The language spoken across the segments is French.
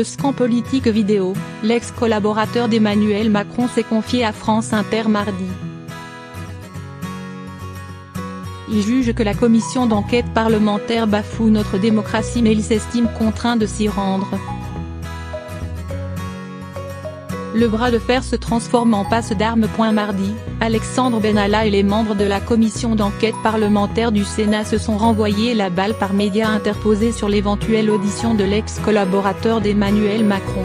Le Scan Politique Vidéo, l'ex-collaborateur d'Emmanuel Macron s'est confié à France Inter mardi. Il juge que la commission d'enquête parlementaire bafoue notre démocratie mais il s'estime contraint de s'y rendre. Le bras de fer se transforme en passe d'armes. Mardi, Alexandre Benalla et les membres de la commission d'enquête parlementaire du Sénat se sont renvoyés la balle par médias interposés sur l'éventuelle audition de l'ex-collaborateur d'Emmanuel Macron.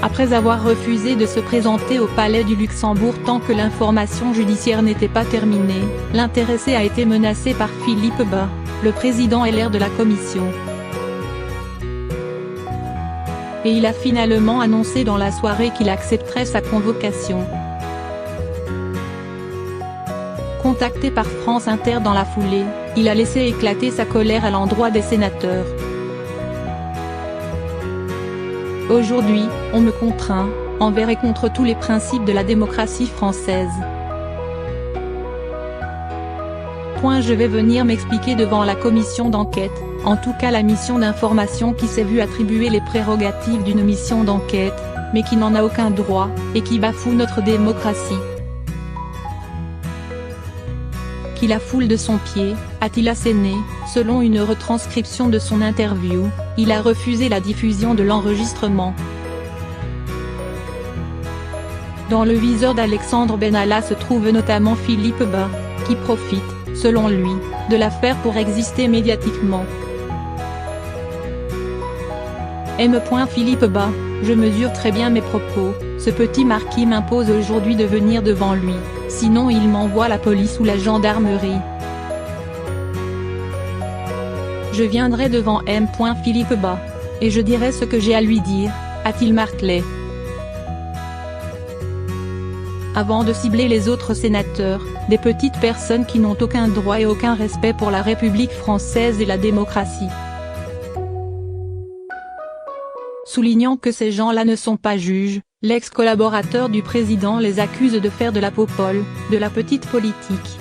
Après avoir refusé de se présenter au Palais du Luxembourg tant que l'information judiciaire n'était pas terminée, l'intéressé a été menacé par Philippe Bas, le président LR de la commission. Et il a finalement annoncé dans la soirée qu'il accepterait sa convocation. Contacté par France Inter dans la foulée, il a laissé éclater sa colère à l'endroit des sénateurs. Aujourd'hui, on me contraint, envers et contre tous les principes de la démocratie française. Je vais venir m'expliquer devant la commission d'enquête, en tout cas la mission d'information qui s'est vue attribuer les prérogatives d'une mission d'enquête, mais qui n'en a aucun droit, et qui bafoue notre démocratie. Qui la foule de son pied, a-t-il asséné, selon une retranscription de son interview, il a refusé la diffusion de l'enregistrement. Dans le viseur d'Alexandre Benalla se trouve notamment Philippe Bas, qui profite, selon lui, de l'affaire pour exister médiatiquement. Philippe Bas, je mesure très bien mes propos, ce petit marquis m'impose aujourd'hui de venir devant lui, sinon il m'envoie la police ou la gendarmerie. Je viendrai devant Philippe Bas, et je dirai ce que j'ai à lui dire, a-t-il martelé. Avant de cibler les autres sénateurs, des petites personnes qui n'ont aucun droit et aucun respect pour la République française et la démocratie. Soulignant que ces gens-là ne sont pas juges, l'ex-collaborateur du président les accuse de faire de la popole, de la petite politique.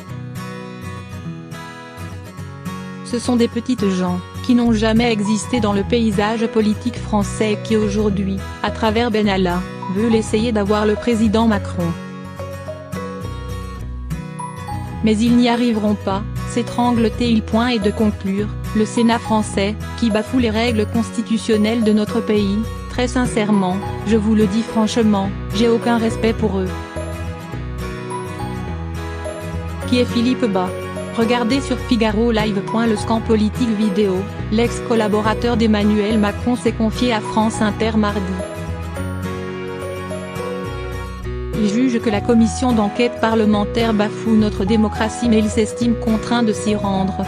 Ce sont des petites gens, qui n'ont jamais existé dans le paysage politique français et qui aujourd'hui, à travers Benalla, veulent essayer d'avoir le président Macron. Mais ils n'y arriveront pas, s'étrangle-t-il. Et de conclure, le Sénat français, qui bafoue les règles constitutionnelles de notre pays, très sincèrement, je vous le dis franchement, j'ai aucun respect pour eux. Qui est Philippe Bas? Regardez sur Figaro Live. Le Scan Politique Vidéo, l'ex-collaborateur d'Emmanuel Macron s'est confié à France Inter mardi. Il juge que la commission d'enquête parlementaire bafoue notre démocratie mais il s'estime contraint de s'y rendre.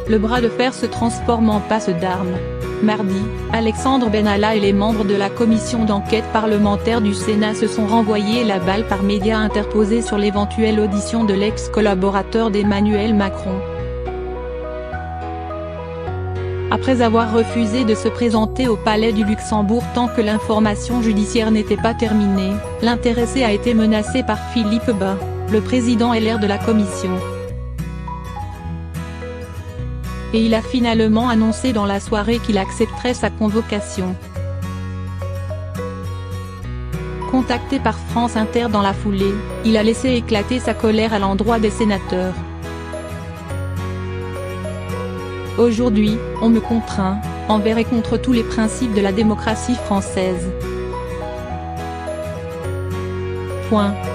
Le bras de fer se transforme en passe d'armes. Mardi, Alexandre Benalla et les membres de la commission d'enquête parlementaire du Sénat se sont renvoyés la balle par médias interposés sur l'éventuelle audition de l'ex-collaborateur d'Emmanuel Macron. Après avoir refusé de se présenter au Palais du Luxembourg tant que l'information judiciaire n'était pas terminée, l'intéressé a été menacé par Philippe Bas, le président LR de la commission. Et il a finalement annoncé dans la soirée qu'il accepterait sa convocation. Contacté par France Inter dans la foulée, il a laissé éclater sa colère à l'endroit des sénateurs. Aujourd'hui, on me contraint, envers et contre tous les principes de la démocratie française.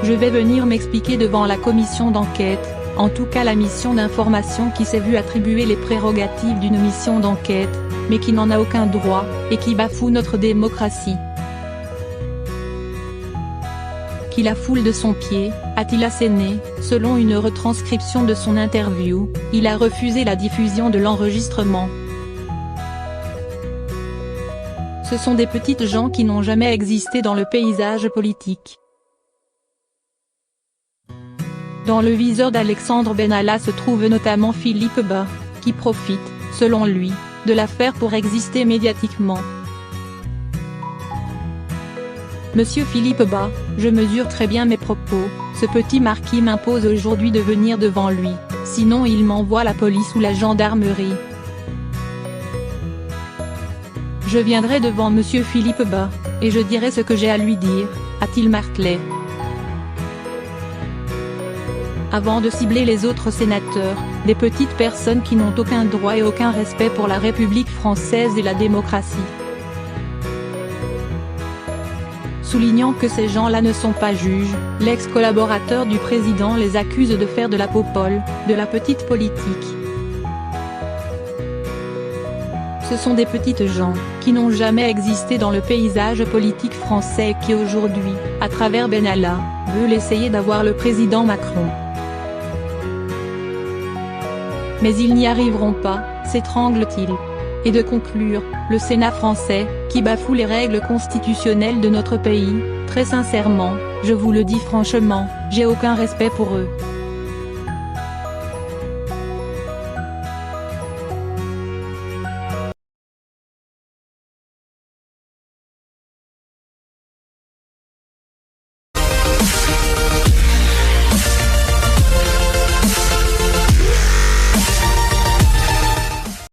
Je vais venir m'expliquer devant la commission d'enquête, en tout cas la mission d'information qui s'est vue attribuer les prérogatives d'une mission d'enquête, mais qui n'en a aucun droit, et qui bafoue notre démocratie. Qui la foule de son pied, a-t-il asséné, selon une retranscription de son interview, il a refusé la diffusion de l'enregistrement. Ce sont des petites gens qui n'ont jamais existé dans le paysage politique. Dans le viseur d'Alexandre Benalla se trouve notamment Philippe Bas, qui profite, selon lui, de l'affaire pour exister médiatiquement. Monsieur Philippe Bas, je mesure très bien mes propos, ce petit marquis m'impose aujourd'hui de venir devant lui, sinon il m'envoie la police ou la gendarmerie. Je viendrai devant monsieur Philippe Bas, et je dirai ce que j'ai à lui dire, a-t-il martelé. Avant de cibler les autres sénateurs, des petites personnes qui n'ont aucun droit et aucun respect pour la République française et la démocratie. Soulignant que ces gens-là ne sont pas juges, l'ex-collaborateur du président les accuse de faire de la popole, de la petite politique. Ce sont des petites gens, qui n'ont jamais existé dans le paysage politique français et qui aujourd'hui, à travers Benalla, veulent essayer d'avoir le président Macron. Mais ils n'y arriveront pas, s'étrangle-t-il. Et de conclure, le Sénat français, qui bafoue les règles constitutionnelles de notre pays, très sincèrement, je vous le dis franchement, j'ai aucun respect pour eux.